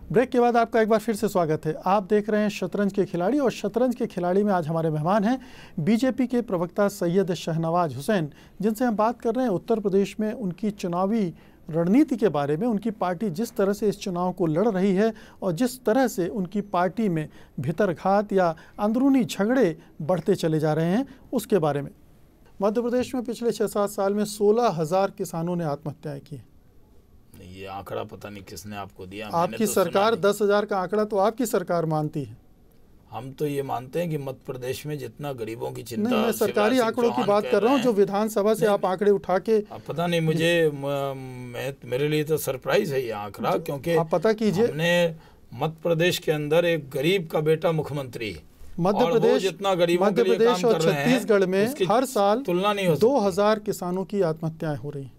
Break के बाद आपका एक बार फिर से स्वागत है। आप देख रहे हैं शतरंज के खिलाड़ी, और शतरंज के खिलाड़ी में आज हमारे मेहमान हैं बीजेपी के प्रवक्ता सैयद शाहनवाज हुसैन, जिनसे हम बात कर रहे हैं उत्तर प्रदेश में उनकी चुनावी रणनीति के बारे में। उनकी पार्टी जिस तरह से इस चुनाव को लड़ रही है और जिस तरह से उनकी पार्टी में भीतरघात या अंदरूनी झगड़े बढ़ते चले जा रहे हैं, उसके बारे में। मध्य प्रदेश में पिछले 6-7 साल में 16,000 किसानों ने आत्महत्याएं की। ये आंकड़ा पता नहीं किसने आपको दिया। आपकी सरकार 10,000 का आंकड़ा तो आपकी सरकार मानती है। हम तो ये मानते हैं कि मध्य प्रदेश में जितना गरीबों की चिंता। नहीं, मैं सरकारी आंकड़ों की बात कर रहा हूँ, जो विधानसभा से आप आंकड़े उठा के। पता नहीं मुझे, मेरे लिए तो सरप्राइज है ये आंकड़ा, क्योंकि आप पता कीजिए, हमने मध्य प्रदेश के अंदर एक गरीब का बेटा मुख्यमंत्री है। मध्य प्रदेश जितना गरीबों के लिए काम और कर रहे हैं, छत्तीसगढ़ में हर साल तुलना नहीं हो 2,000 किसानों की आत्महत्याएं हो रही हैं।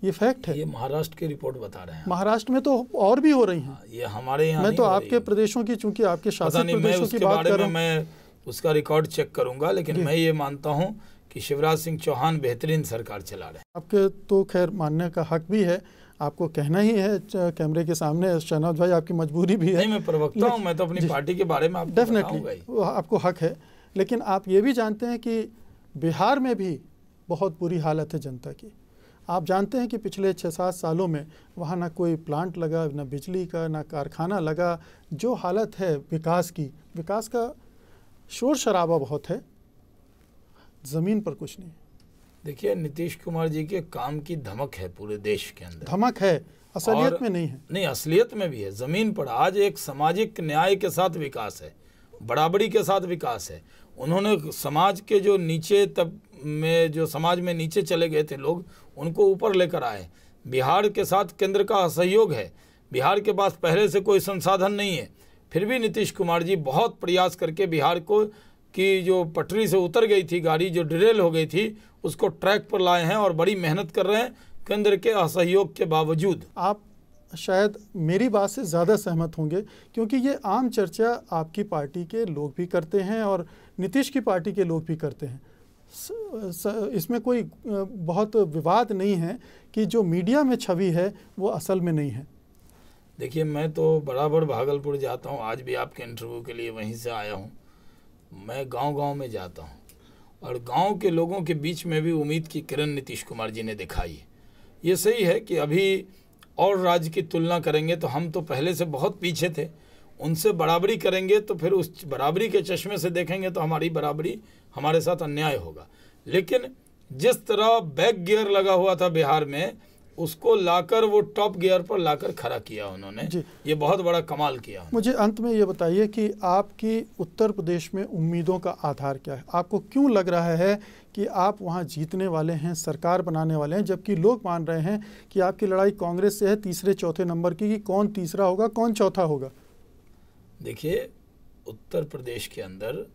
ये फैक्ट है। ये महाराष्ट्र की रिपोर्ट बता रहे हैं। महाराष्ट्र में तो और भी हो रही हैं। ये हमारे यहाँ मैं तो आपके प्रदेशों की, चूंकि आपके शासित प्रदेशों की बात कर रहा हूं। मैं उसका रिकॉर्ड चेक करूंगा, लेकिन मैं ये मानता हूं कि शिवराज सिंह चौहान बेहतरीन सरकार चला रहे हैं। आपके तो खैर मानने का हक भी है, आपको कहना ही है कैमरे के सामने। शाहनवाज भाई, आपकी मजबूरी भी है। नहीं, मैं प्रवक्ता हूं, मैं तो अपनी पार्टी के बारे में आपको डेफिनेटली आपको हक है। लेकिन आप ये भी जानते हैं कि बिहार में भी बहुत बुरी हालत है जनता की। आप जानते हैं कि पिछले 6-7 सालों में वहाँ ना कोई प्लांट लगा, ना बिजली का, ना कारखाना लगा। जो हालत है विकास की, विकास का शोर शराबा बहुत है, ज़मीन पर कुछ नहीं। देखिए, नीतीश कुमार जी के काम की धमक है पूरे देश के अंदर। धमक है, असलियत में नहीं है। नहीं, असलियत में भी है। ज़मीन पर आज एक सामाजिक न्याय के साथ विकास है, बराबरी के साथ विकास है। उन्होंने समाज के जो नीचे तब में, जो समाज में नीचे चले गए थे लोग, उनको ऊपर लेकर आए। बिहार के साथ केंद्र का सहयोग है। बिहार के पास पहले से कोई संसाधन नहीं है, फिर भी नीतीश कुमार जी बहुत प्रयास करके बिहार को, की जो पटरी से उतर गई थी गाड़ी, जो डिरेल हो गई थी, उसको ट्रैक पर लाए हैं और बड़ी मेहनत कर रहे हैं केंद्र के असहयोग के बावजूद। आप शायद मेरी बात से ज़्यादा सहमत होंगे, क्योंकि ये आम चर्चा आपकी पार्टी के लोग भी करते हैं और नीतीश की पार्टी के लोग भी करते हैं। इसमें कोई बहुत विवाद नहीं है कि जो मीडिया में छवि है वो असल में नहीं है। देखिए, मैं तो बराबर भागलपुर जाता हूँ, आज भी आपके इंटरव्यू के लिए वहीं से आया हूँ। मैं गांव-गांव में जाता हूँ और गांव के लोगों के बीच में भी उम्मीद की किरण नीतीश कुमार जी ने दिखाई है। ये सही है कि अभी और राज्य की तुलना करेंगे तो हम तो पहले से बहुत पीछे थे। उनसे बराबरी करेंगे तो फिर उस बराबरी के चश्मे से देखेंगे तो हमारी बराबरी, हमारे साथ अन्याय होगा। लेकिन जिस तरह बैक गियर लगा हुआ था बिहार में, उसको लाकर वो टॉप गियर पर लाकर खड़ा किया उन्होंने। ये बहुत बड़ा कमाल किया। मुझे अंत में ये बताइए कि आपकी उत्तर प्रदेश में उम्मीदों का आधार क्या है? आपको क्यों लग रहा है कि आप वहाँ जीतने वाले हैं, सरकार बनाने वाले हैं, जबकि लोग मान रहे हैं कि आपकी लड़ाई कांग्रेस से है तीसरे चौथे नंबर की, कि कौन तीसरा होगा, कौन चौथा होगा? देखिए, उत्तर प्रदेश के अंदर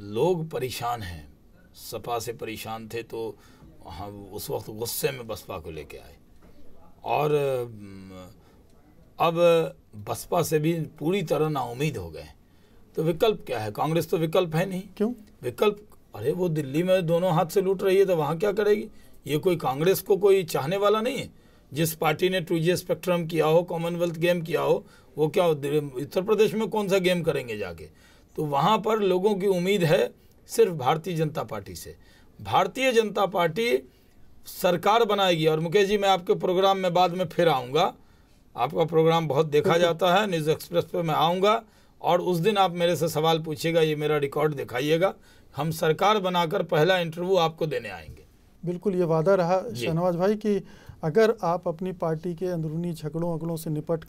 लोग परेशान हैं। सपा से परेशान थे तो हम उस वक्त गुस्से में बसपा को लेके आए, और अब बसपा से भी पूरी तरह नाउम्मीद हो गए। तो विकल्प क्या है? कांग्रेस तो विकल्प है नहीं। क्यों विकल्प? अरे वो दिल्ली में दोनों हाथ से लूट रही है, तो वहाँ क्या करेगी? ये कोई कांग्रेस को कोई चाहने वाला नहीं है। जिस पार्टी ने 2G स्पेक्ट्रम किया हो, कॉमनवेल्थ गेम किया हो, वो क्या उत्तर प्रदेश में कौन सा गेम करेंगे जाके? तो वहाँ पर लोगों की उम्मीद है सिर्फ भारतीय जनता पार्टी से। भारतीय जनता पार्टी सरकार बनाएगी। और मुकेश जी, मैं आपके प्रोग्राम में बाद में फिर आऊँगा, आपका प्रोग्राम बहुत देखा जाता है, न्यूज़ एक्सप्रेस पे मैं आऊँगा, और उस दिन आप मेरे से सवाल पूछिएगा, ये मेरा रिकॉर्ड दिखाइएगा। हम सरकार बनाकर पहला इंटरव्यू आपको देने आएंगे। बिल्कुल, ये वादा रहा शाहनवाज भाई कि अगर आप अपनी पार्टी के अंदरूनी झगड़ों से निपट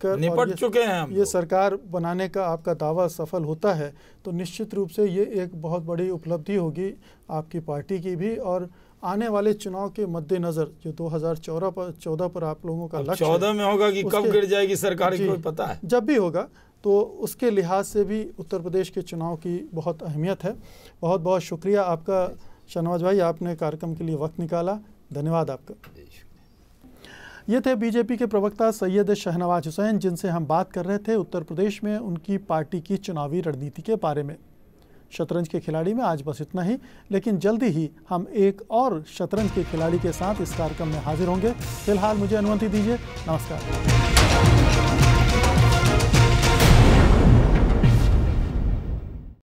चुके हैं हम, ये सरकार बनाने का आपका दावा सफल होता है, तो निश्चित रूप से ये एक बहुत बड़ी उपलब्धि होगी आपकी पार्टी की भी। और आने वाले चुनाव के मद्देनज़र, जो 2014 पर आप लोगों का लक्ष्य 14 में होगा कि कब गिर जाएगी सरकार, कोई पता है? जब भी होगा, तो उसके लिहाज से भी उत्तर प्रदेश के चुनाव की बहुत अहमियत है। बहुत बहुत शुक्रिया आपका शाहनवाज भाई, आपने कार्यक्रम के लिए वक्त निकाला। धन्यवाद आपका। ये थे बीजेपी के प्रवक्ता सैयद शाहनवाज हुसैन, जिनसे हम बात कर रहे थे उत्तर प्रदेश में उनकी पार्टी की चुनावी रणनीति के बारे में। शतरंज के खिलाड़ी में आज बस इतना ही, लेकिन जल्दी ही हम एक और शतरंज के खिलाड़ी के साथ इस कार्यक्रम में हाजिर होंगे। फिलहाल मुझे अनुमति दीजिए। नमस्कार।